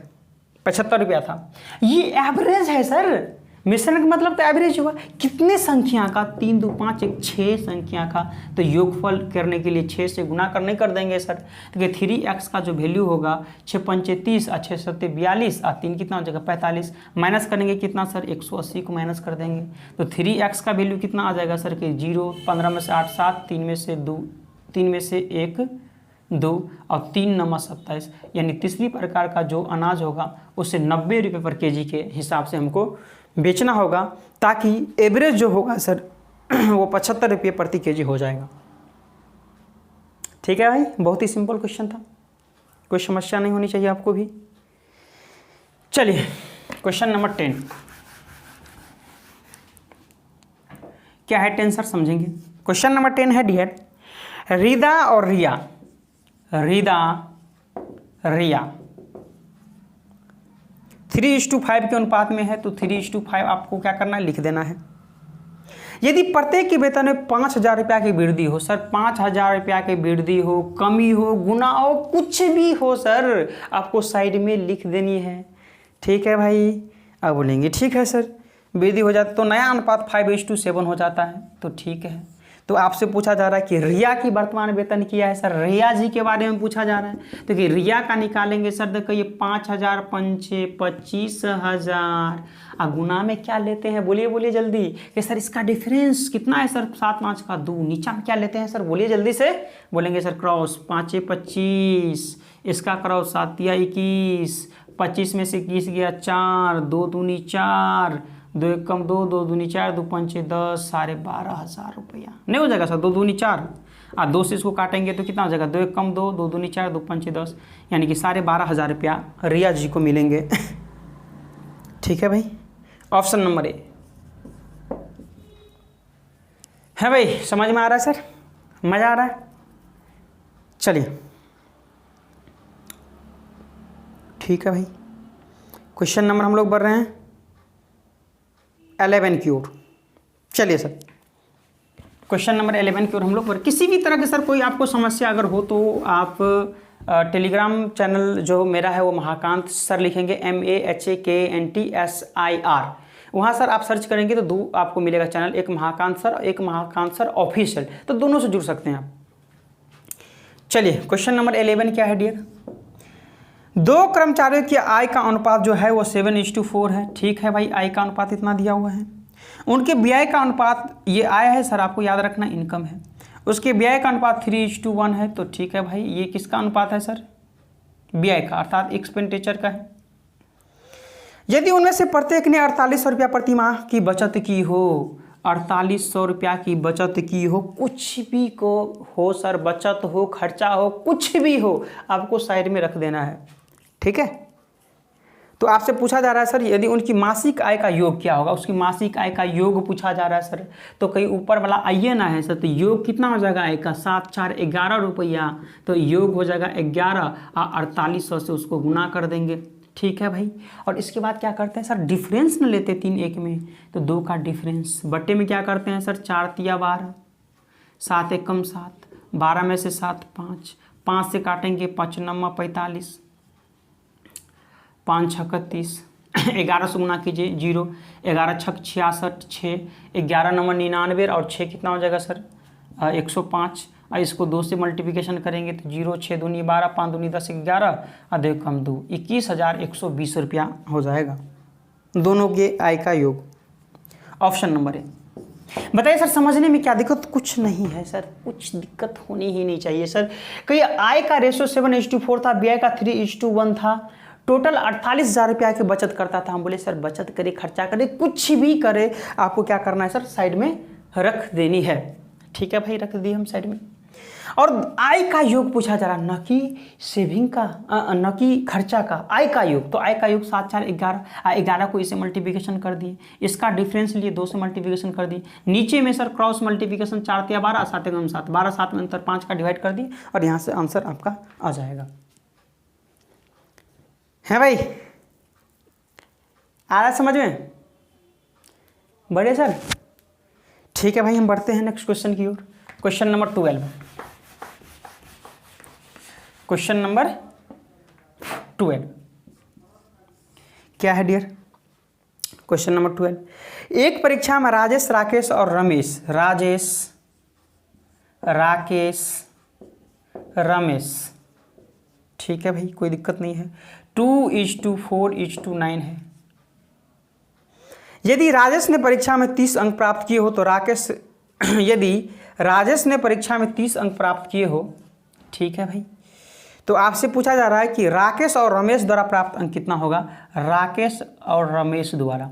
75 रुपया था। ये एवरेज है सर, मिश्रण का मतलब तो एवरेज हुआ। कितने संख्या का, 3 2 5 1 6 संख्या का, तो योगफल करने के लिए 6 से गुना करने कर देंगे सर। तो 3x का जो वैल्यू होगा 6 पंचे 30 और 6 सत्ते 42 और 3 कितना हो जाएगा 45, माइनस करेंगे कितना सर 180 को माइनस कर देंगे तो 3x का वैल्यू कितना आ जाएगा सर कि 0, 15 में से 8 7, 3 में से 2, 3 में से 1 2 और 3 9 27, यानी तीसरी प्रकार का जो अनाज होगा उसे 90 रुपये पर केजी के हिसाब से हमको बेचना होगा, ताकि एवरेज जो होगा सर वो 75 रुपये प्रति केजी हो जाएगा। ठीक है भाई, बहुत ही सिंपल क्वेश्चन था, कोई समस्या नहीं होनी चाहिए आपको भी। चलिए क्वेश्चन नंबर 10 क्या है, 10 सर समझेंगे। क्वेश्चन नंबर 10 है डियर, रिदा और रिया, रिदा रिया 3:5 के अनुपात में है, तो 3:5 आपको क्या करना है, लिख देना है। यदि प्रत्येक के वेतन में 5,000 रुपया की वृद्धि हो सर, 5,000 रुपया की वृद्धि हो, कमी हो, गुना हो, कुछ भी हो सर, आपको साइड में लिख देनी है। ठीक है भाई, अब बोलेंगे ठीक है सर, वृद्धि हो जाता तो नया अनुपात 5:7 हो जाता है, तो ठीक है। तो आपसे पूछा जा रहा है कि रिया की वर्तमान वेतन क्या है सर, रिया जी के बारे में पूछा जा रहा है। तो कि रिया का निकालेंगे सर, देखो ये 5,000 पंचे 25,000 और गुना में क्या लेते हैं, बोलिए बोलिए जल्दी कि सर इसका डिफरेंस कितना है सर, 7 5 का 2, नीचा में क्या लेते हैं सर, बोलिए जल्दी से, बोलेंगे सर क्रॉस 5 25, इसका क्रॉस 7 या 21, 25 में से 21 गया 4, 2 दूनी 4, 2 1 कम 2, 2 दूनी 4, 2 पंचे 10, 12,500 रुपया नहीं हो जाएगा सर, 2 दूनी 4 और 2 से इसको काटेंगे तो कितना हो जाएगा, 2 1 कम 2, 2 दूनी 4, 2 पंचे 10, यानी कि 12,500 रुपया रिया जी को मिलेंगे। ठीक है भाई, ऑप्शन नंबर ए है भाई, समझ में आ रहा है सर, मज़ा आ रहा है। चलिए ठीक है भाई, क्वेश्चन नंबर हम लोग बढ़ रहे हैं 11 की ओर। चलिए सर, क्वेश्चन नंबर 11 की ओर हम लोग, किसी भी तरह के सर कोई आपको समस्या अगर हो तो आप टेलीग्राम चैनल जो मेरा है वो महाकांत सर लिखेंगे, MAHAKNTSIR, वहाँ सर आप सर्च करेंगे तो 2 आपको मिलेगा चैनल, एक महाकांत सर और एक महाकांत सर ऑफिशियल, तो दोनों से जुड़ सकते हैं आप। चलिए क्वेश्चन नंबर 11 क्या है डियर, 2 कर्मचारियों की आय का अनुपात जो है वो 7:4 है। ठीक है भाई, आय का अनुपात इतना दिया हुआ है। उनके व्यय का अनुपात, ये आय है सर, आपको याद रखना इनकम है, उसके व्यय का अनुपात 3:1 है। तो ठीक है भाई, ये किसका अनुपात है सर, व्यय का, अर्थात एक्सपेंडिचर का है। यदि उनमें से प्रत्येक ने 4800 रुपया प्रति माह की बचत की हो, 4800 रुपया की बचत की हो, कुछ भी को हो सर, बचत हो, खर्चा हो, कुछ भी हो, आपको साइड में रख देना है। ठीक है, तो आपसे पूछा जा रहा है सर यदि उनकी मासिक आय का योग क्या होगा, उसकी मासिक आय का योग पूछा जा रहा है सर, तो कहीं ऊपर वाला आइए ना है सर, तो योग कितना हो जाएगा आय का, 7 4 11 रुपया, तो योग हो जाएगा 11 और 4800 से उसको गुना कर देंगे। ठीक है भाई, और इसके बाद क्या करते हैं सर, डिफरेंस न लेते 3 1 में, तो 2 का डिफरेंस बट्टे में क्या करते हैं सर, 4 3 12, 7 1 कम 7, 12 में से 7 5, 5 से काटेंगे 5 9 45, 5 6 31, 11 से गुना कीजिए 0, 11 6 66, 6 11 9 99 और 6 कितना हो जाएगा सर 105, और इसको 2 से मल्टीप्लिकेशन करेंगे तो 0 6 दूनी 12, 5 दूनी 10, 11 और 2 कम 2, 21,120 रुपया हो जाएगा दोनों के आय का योग। Option number A. बताइए सर समझने में क्या दिक्कत? कुछ नहीं है सर, कुछ दिक्कत होनी ही नहीं चाहिए सर। कहीं आय का रेशो 7:4 था, व्यय का 3:1 था, टोटल 48,000 रुपया की बचत करता था। हम बोले सर बचत करे, खर्चा करे, कुछ भी करे, आपको क्या करना है सर, साइड में रख देनी है। ठीक है भाई, रख दी हम साइड में। और आय का योग पूछा जा रहा, न कि सेविंग का, न कि खर्चा का, आय का योग। तो आय का योग 7 4 11, 11 को इसे मल्टीप्लिकेशन कर दिए, इसका डिफरेंस लिए 2 से मल्टीप्लिकेशन कर दिए, नीचे में सर क्रॉस मल्टीप्लिकेशन 4 × 12 7 × 7, 12 7 में अंतर 5 का डिवाइड कर दिए, और यहाँ से आंसर आपका आ जाएगा। है भाई, आ रहा समझ में? बढ़िया सर। ठीक है भाई, हम बढ़ते हैं नेक्स्ट क्वेश्चन की ओर। Question number 12। क्वेश्चन नंबर 12 क्या है डियर? क्वेश्चन नंबर 12, एक परीक्षा में राजेश, राकेश और रमेश, राजेश, राकेश, रमेश, ठीक है भाई, कोई दिक्कत नहीं है, 2:4:9 है। यदि राजेश ने परीक्षा में 30 अंक प्राप्त किए हो तो राकेश यदि राजेश ने परीक्षा में 30 अंक प्राप्त किए हो, ठीक है भाई, तो आपसे पूछा जा रहा है कि राकेश और रमेश द्वारा प्राप्त अंक कितना होगा? राकेश और रमेश द्वारा।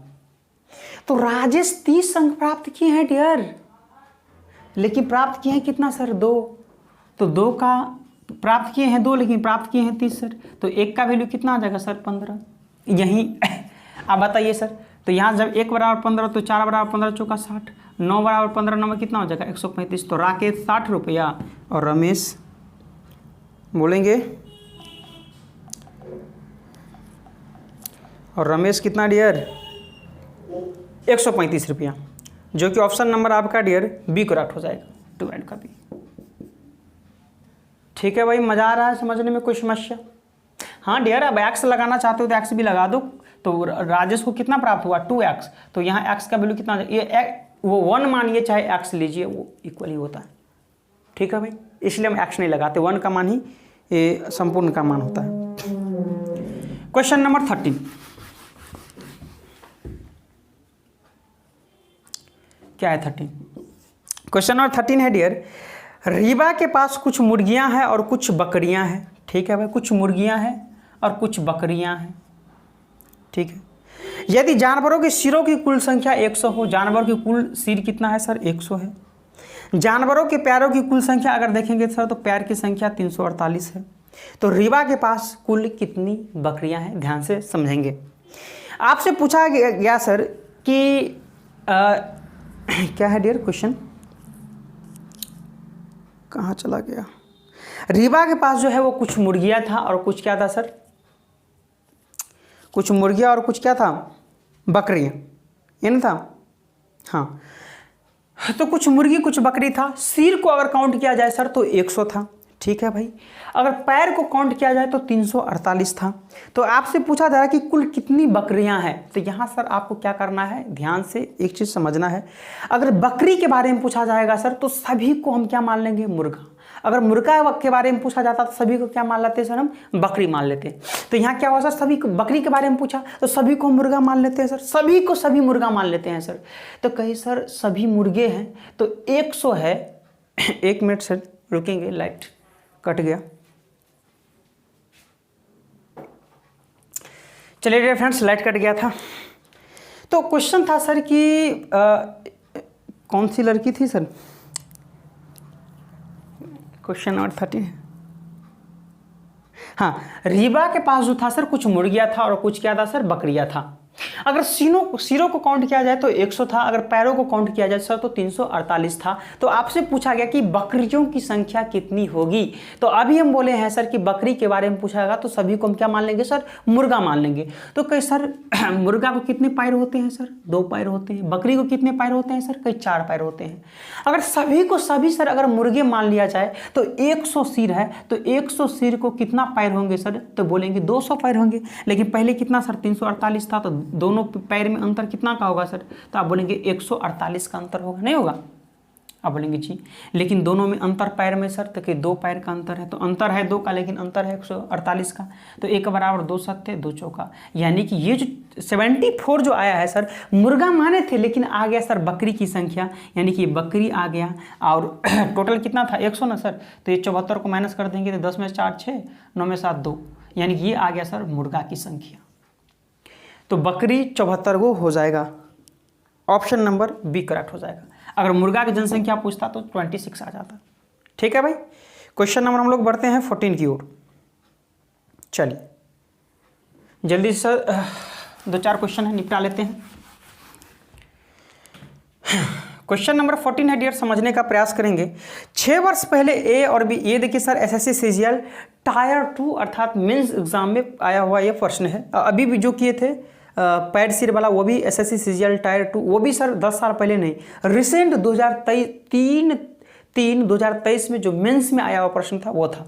तो राजेश 30 अंक प्राप्त किए हैं डियर, लेकिन प्राप्त किए हैं कितना सर? 2। तो 2 का प्राप्त किए हैं 2, लेकिन प्राप्त किए हैं 30 सर, तो 1 का वैल्यू कितना आ जाएगा सर? 15। यहीं आप बताइए सर, तो यहाँ जब 1 = 15 तो 4 = 15 × 4 = 60, 9 = 15, 9 में कितना हो जाएगा? 135। तो राकेश 60 रुपया और रमेश बोलेंगे, और रमेश कितना डियर? 135 रुपया, जो कि ऑप्शन नंबर आपका डियर बी करेक्ट हो जाएगा, 2 एंड का बी। ठीक है भाई, मजा आ रहा है समझने में? कोई समस्या? हाँ डियर, अब एक्स लगाना चाहते हो तो एक्स भी लगा दो। तो राजेश को कितना प्राप्त हुआ? 2x, तो यहाँ x का वैल्यू कितना? ये वो 1 मानिए चाहे x लीजिए, वो इक्वल ही होता है। ठीक है भाई, इसलिए हम x नहीं लगाते, 1 का मान ही ये संपूर्ण का मान होता है। क्वेश्चन नंबर 13 क्या है? 13 क्वेश्चन नंबर 13 है डियर, रीवा के पास कुछ मुर्गियां हैं और कुछ बकरियां हैं। ठीक है भाई, कुछ मुर्गियां हैं और कुछ बकरियां हैं। ठीक है, यदि जानवरों के सिरों की कुल संख्या 100 हो, जानवर की कुल सिर कितना है सर? 100 है। जानवरों के पैरों की कुल संख्या अगर देखेंगे सर तो पैर की संख्या 348 है। तो रीवा के पास कुल कितनी बकरियां हैं? ध्यान से समझेंगे। आपसे पूछा गया सर कि क्या है डियर क्वेश्चन, कहाँ चला गया? रीवा के पास जो है वो कुछ मुर्गियां था और कुछ क्या था सर? कुछ मुर्गियां और कुछ क्या था? बकरियां, ये ना था? हाँ, तो कुछ मुर्गी कुछ बकरी था। सिर को अगर काउंट किया जाए सर तो 100 था। ठीक है भाई, अगर पैर को काउंट किया जाए तो 348 था। तो आपसे पूछा जा रहा है कि कुल कितनी बकरियां हैं। तो यहाँ सर आपको क्या करना है, ध्यान से एक चीज़ समझना है। अगर बकरी के बारे में पूछा जाएगा सर तो सभी को हम क्या मान लेंगे? मुर्गा। अगर मुर्गा के बारे में पूछा जाता तो सभी को क्या मान लेते हैं सर? हम बकरी मान लेते हैं। तो यहाँ क्या हुआ सर, सभी को बकरी के बारे में पूछा तो सभी को मुर्गा मान लेते हैं सर, सभी को सभी मुर्गा मान लेते हैं सर। तो कहीं सर सभी मुर्गे हैं तो 100 है। 1 मिनट सर रुकेंगे, लाइट कट गया। चलिए डियर फ्रेंड्स, लाइट कट गया था। तो क्वेश्चन था सर कि कौन सी लड़की थी सर? Question number 13। हाँ, रीवा के पास जो था सर कुछ मुर्गियां था और कुछ क्या था सर? बकरियां था। अगर सिरों को काउंट किया जाए तो 100 था, अगर पैरों को काउंट किया जाए सर तो 348 था। तो आपसे पूछा गया कि बकरियों की संख्या कितनी होगी। तो अभी हम बोले हैं सर कि बकरी के बारे में पूछा गया तो सभी को हम क्या मान लेंगे सर? मुर्गा मान लेंगे। तो कई सर मुर्गा को कितने पैर होते हैं सर? 2 पैर होते हैं। बकरी को कितने पैर होते हैं सर? कई 4 पैर होते हैं। अगर सभी को सभी सर अगर मुर्गे मान लिया जाए तो 100 सिर है, तो 100 सिर को कितना पैर होंगे सर? तो बोलेंगे 200 पैर होंगे। लेकिन पहले कितना सर? 348 था, तो दोनों पैर में अंतर कितना का होगा सर? तो आप बोलेंगे 148 का अंतर होगा, नहीं होगा? आप बोलेंगे जी लेकिन दोनों में अंतर पैर में सर, तो कि 2 पैर का अंतर है, तो अंतर है 2 का लेकिन अंतर है 148 का, तो 1 बराबर 2 सत्ते 2 चौका, यानी कि ये जो 74 जो आया है सर, मुर्गा माने थे लेकिन आ गया सर बकरी की संख्या, यानी कि बकरी आ गया, और टोटल कितना था 100 ना सर, तो ये 74 को माइनस कर देंगे तो 10 में 4 6, 9 में 7 2, यानी कि ये आ गया सर मुर्गा की संख्या। तो बकरी 74 को हो जाएगा, ऑप्शन नंबर बी करेक्ट हो जाएगा। अगर मुर्गा की जनसंख्या पूछता तो 26 आ जाता। ठीक है भाई, क्वेश्चन नंबर हम लोग बढ़ते हैं 14 की ओर। चलिए जल्दी से 2-4 क्वेश्चन है निपटा लेते हैं। क्वेश्चन नंबर 14 है डियर, समझने का प्रयास करेंगे। 6 वर्ष पहले ए और बी, ये देखिए सर एसएससी सीजीएल टायर 2 अर्थात मेंस एग्जाम में आया हुआ ये प्रश्न है। अभी भी जो किए थे पैड सीर वाला वो भी एसएससी सीजीएल टायर 2, वो भी सर 10 साल पहले नहीं, रिसेंट 2023 में जो मेंस में आया हुआ प्रश्न था वो था।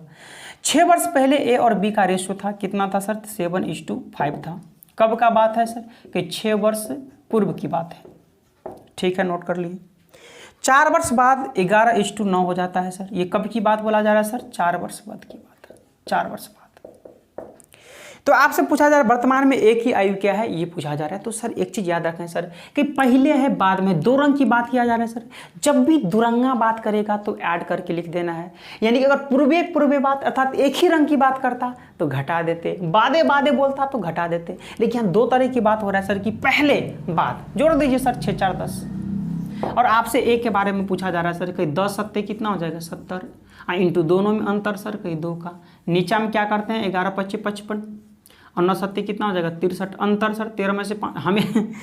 6 वर्ष पहले ए और बी का रेशियो था कितना था सर, 7:5 था। कब का बात है सर, कि 6 वर्ष पूर्व की बात है। ठीक है, नोट कर लिए। 4 वर्ष बाद 11:9 हो जाता है सर, ये कब की बात बोला जा रहा है सर, 4 वर्ष बाद की बात है, 4 वर्ष बाद। तो आपसे पूछा जा रहा है वर्तमान में एक ही आयु क्या है, ये पूछा जा रहा है। तो सर एक चीज याद रखें सर कि पहले है बाद में, 2 रंग की बात किया जा रहा है सर। जब भी दुरंगा बात करेगा तो ऐड करके लिख देना है, यानी कि अगर पूर्वे बात अर्थात एक ही रंग की बात करता तो घटा देते, बादे बोलता तो घटा देते, लेकिन यहाँ 2 तरह की बात हो रहा है सर कि पहले बाद जोड़ दीजिए सर 6 4 10। और आपसे ए के बारे में पूछा जा रहा है सर कि 10 सत्ते कितना हो जाएगा 70, इंटू दोनों में अंतर सर कहीं 2 का, नीचा में क्या करते हैं 11 25 55 और 9 सत्ते कितना हो जाएगा 63, अंतर सर 13 में से 5। हमें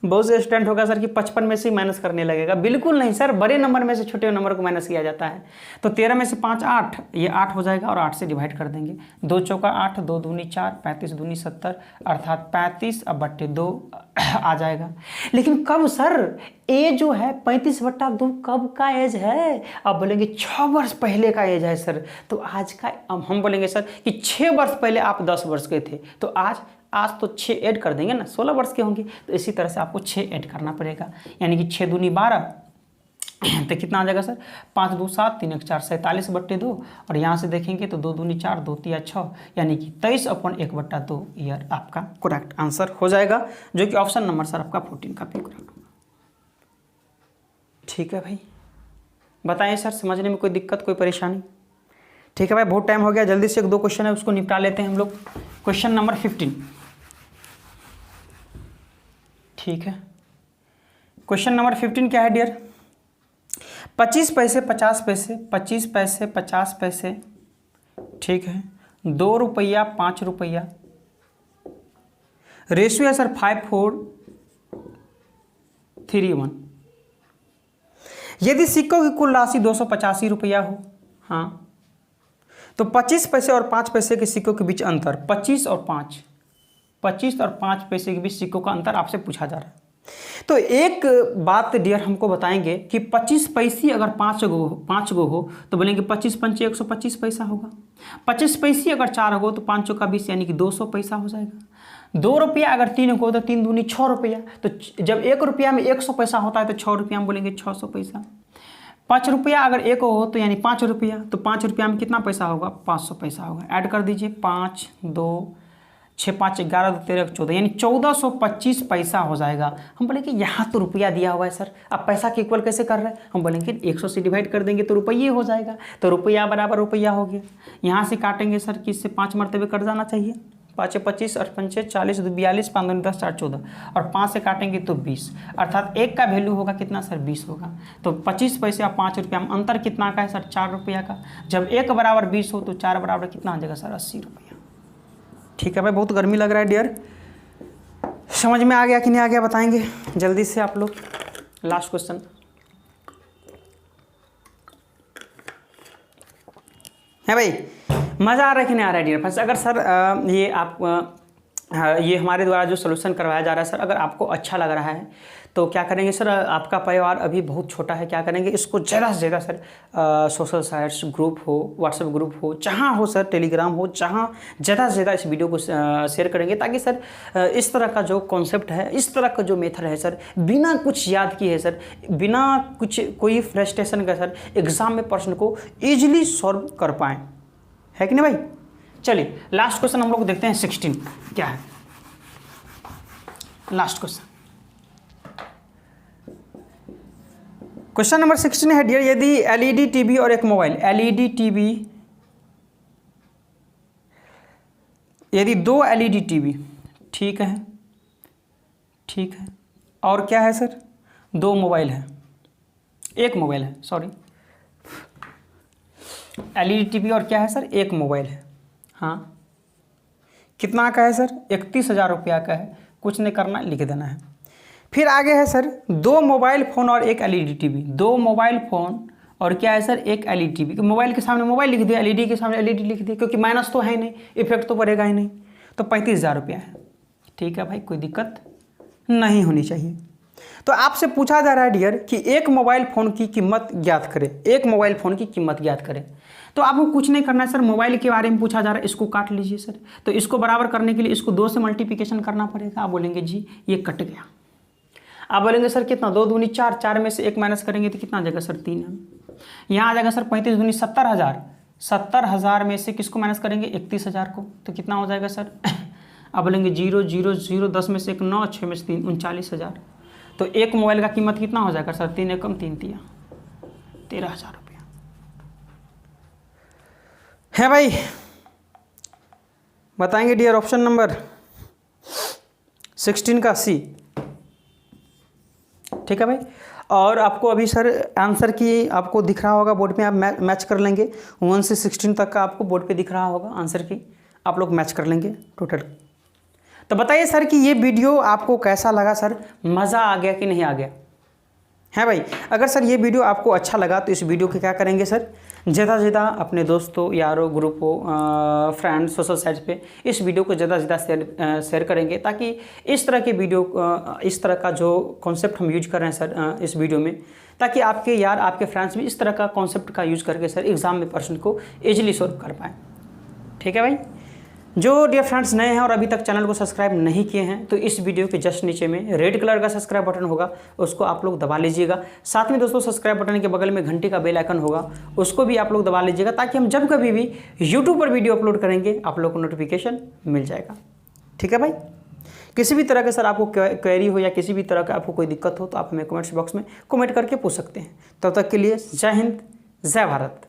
बहुत से स्टूडेंट होगा सर कि 55 में से ही माइनस करने लगेगा, बिल्कुल नहीं सर, बड़े नंबर में से छोटे नंबर को माइनस किया जाता है। तो 13 में से 5 8, ये 8 हो जाएगा और 8 से डिवाइड कर देंगे, 2 चौका 8, 2 दूनी 4, 35 दूनी 70 अर्थात 35/2 आ जाएगा। लेकिन कब सर, ए जो है 35/2 कब का एज है, अब बोलेंगे 6 वर्ष पहले का एज है सर। तो आज का हम बोलेंगे सर कि 6 वर्ष पहले आप 10 वर्ष के थे, तो आज तो 6 ऐड कर देंगे ना, 16 वर्ष के होंगे, तो इसी तरह से आपको 6 ऐड करना पड़ेगा, यानी कि 6 दूनी 12 तो कितना आ जाएगा सर 5 2 7 3 1 4 47/2, और यहाँ से देखेंगे तो 2 दूनी 4 2 3 6, यानी कि 23/1/2 ईयर आपका करेक्ट आंसर हो जाएगा, जो कि ऑप्शन नंबर सर आपका 14 का भी करेक्ट होगा। ठीक है भाई, बताएं सर समझने में कोई दिक्कत कोई परेशानी? ठीक है भाई, बहुत टाइम हो गया, जल्दी से 1-2 क्वेश्चन है उसको निपटा लेते हैं हम लोग। Question number 15। ठीक है, क्वेश्चन नंबर 15 क्या है डियर, 25 पैसे 50 पैसे, 25 पैसे 50 पैसे, ठीक है, 2 रुपया 5 रुपया, रेशियो है सर 5:4:3:1। यदि सिक्कों की कुल राशि 285 रुपया हो, हाँ, तो 25 पैसे और 5 पैसे के सिक्कों के बीच अंतर, 25 और 5 पैसे के बीच सिक्कों का अंतर आपसे पूछा जा रहा है। तो एक बात डियर हमको बताएंगे कि 25 पैसे अगर 5 गो हो तो बोलेंगे 25 पंचे 125 पैसा होगा, 25 पैसे अगर 4 हो तो 5 का 20 यानी कि 200 पैसा हो जाएगा। 2 रुपया अगर 3 हो तो 3 दूनी 6 रुपया, तो जब 1 रुपया में 100 पैसा होता है तो 6 रुपया में बोलेंगे 600 पैसा। 5 रुपया अगर 1 हो तो यानी 5 रुपया, तो 5 रुपया में कितना पैसा होगा 500 पैसा होगा। ऐड कर दीजिए 5 2 6 5 11 2 13 14, यानी 1425 पैसा हो जाएगा। हम बोलेंगे यहाँ तो रुपया दिया हुआ है सर, अब पैसा के इक्वल कैसे कर रहे हैं, हम बोलेंगे 100 से डिवाइड कर देंगे तो रुपये हो जाएगा, तो रुपया बराबर रुपया हो गया। यहाँ से काटेंगे सर कि इससे 5 मरतबे कट जाना चाहिए, 5 25 और 5 40 2 42 5 2 10 4 14, और 5 से काटेंगे तो 20, अर्थात 1 का वैल्यू होगा कितना सर 20 होगा। तो 25 पैसे और 5 रुपया में अंतर कितना का है सर 4 रुपया का। जब 1 बराबर 20 हो तो 4 बराबर कितना आ जाएगा सर 80 रुपया। ठीक है भाई, बहुत गर्मी लग रहा है डियर, समझ में आ गया कि नहीं आ गया बताएंगे जल्दी से आप लोग। लास्ट क्वेश्चन है भाई, मज़ा आ रहा है कि नहीं आ रहा है डियर फ्रेंड्स? अगर सर ये हमारे द्वारा जो सोल्यूशन करवाया जा रहा है सर, अगर आपको अच्छा लग रहा है तो क्या करेंगे सर, आपका परिवार अभी बहुत छोटा है, क्या करेंगे इसको ज़्यादा से ज़्यादा सर सोशल साइट्स ग्रुप हो, व्हाट्सएप ग्रुप हो, जहाँ हो सर, टेलीग्राम हो, जहाँ ज़्यादा से ज़्यादा इस वीडियो को शेयर करेंगे, ताकि सर इस तरह का जो कॉन्सेप्ट है, इस तरह का जो मेथड है सर, बिना कुछ याद किए सर, बिना कुछ कोई फ्रस्ट्रेशन का सर, एग्ज़ाम में प्रश्न को ईजिली सॉल्व कर पाएँ, है कि नहीं भाई। चलिए लास्ट क्वेश्चन हम लोग देखते हैं 16 क्या है। लास्ट क्वेश्चन नंबर 16 है डियर, यदि एलईडी टीवी और एक मोबाइल, एलईडी टीवी, यदि 2 एलईडी टीवी, ठीक है, ठीक है, और क्या है सर, 2 मोबाइल है, एक मोबाइल है, सॉरी, एलईडी टीवी और क्या है सर, एक मोबाइल है, हाँ, कितना का है सर, 31,000 रुपया का है, कुछ नहीं करना, लिख देना है। फिर आगे है सर 2 मोबाइल फ़ोन और एक एलईडी टीवी, 2 मोबाइल फ़ोन और क्या है सर, एक एलईडी टीवी। मोबाइल के सामने मोबाइल लिख दिया, एलईडी के सामने एलईडी लिख दिया, क्योंकि माइनस तो है ही नहीं, इफेक्ट तो पड़ेगा ही नहीं, तो 35,000 रुपया है। ठीक है भाई, कोई दिक्कत नहीं होनी चाहिए। तो आपसे पूछा जा रहा है डियर कि एक मोबाइल फ़ोन की कीमत ज्ञात करें, एक मोबाइल फ़ोन की कीमत ज्ञात करें। तो आपको कुछ नहीं करना है सर, मोबाइल के बारे में पूछा जा रहा है, इसको काट लीजिए सर। तो इसको बराबर करने के लिए इसको 2 से मल्टीप्लिकेशन करना पड़ेगा। आप बोलेंगे जी ये कट गया, आप बोलेंगे सर कितना, 2 दूनी 4, 4 में से 1 माइनस करेंगे तो कितना आ जाएगा सर, 3 है। यहाँ आ जाएगा सर 35 दूनी 70,000, 70,000 में से किसको माइनस करेंगे, 31,000 को, तो कितना हो जाएगा सर आप बोलेंगे 0 0 0, 10 में से 1 9, 6 में से 3 39,000। तो एक मोबाइल का कीमत कितना हो जाएगा सर, 3 एकम 3 तिया 13,000 रुपया है भाई। बताएंगे डियर ऑप्शन नंबर 16 का सी, ठीक है भाई। और आपको अभी सर आंसर की आपको दिख रहा होगा बोर्ड पे, आप मैच कर लेंगे, 1 से 16 तक का आपको बोर्ड पे दिख रहा होगा आंसर की, आप लोग मैच कर लेंगे टोटल। तो बताइए सर कि ये वीडियो आपको कैसा लगा सर, मज़ा आ गया कि नहीं आ गया, है भाई। अगर सर ये वीडियो आपको अच्छा लगा तो इस वीडियो के क्या करेंगे सर, ज़्यादा से ज़्यादा अपने दोस्तों, यारों, ग्रुपों, फ्रेंड्स, सोशल साइट्स पे इस वीडियो को ज़्यादा से ज़्यादा शेयर करेंगे, ताकि इस तरह के वीडियो, इस तरह का जो कॉन्सेप्ट हम यूज कर रहे हैं सर इस वीडियो में, ताकि आपके यार, आपके फ्रेंड्स भी इस तरह का कॉन्सेप्ट का यूज़ करके सर एग्ज़ाम में प्रश्न को ईजिली सॉल्व कर पाएँ। ठीक है भाई। जो डियर फ्रेंड्स नए हैं और अभी तक चैनल को सब्सक्राइब नहीं किए हैं, तो इस वीडियो के जस्ट नीचे में रेड कलर का सब्सक्राइब बटन होगा, उसको आप लोग दबा लीजिएगा। साथ में दोस्तों सब्सक्राइब बटन के बगल में घंटी का बेल आइकन होगा, उसको भी आप लोग दबा लीजिएगा, ताकि हम जब कभी भी यूट्यूब पर वीडियो अपलोड करेंगे आप लोग को नोटिफिकेशन मिल जाएगा। ठीक है भाई। किसी भी तरह का सर आपको क्वेरी हो या किसी भी तरह का आपको कोई दिक्कत हो तो आप हमें कमेंट्स बॉक्स में कमेंट करके पूछ सकते हैं। तब तक के लिए जय हिंद, जय भारत।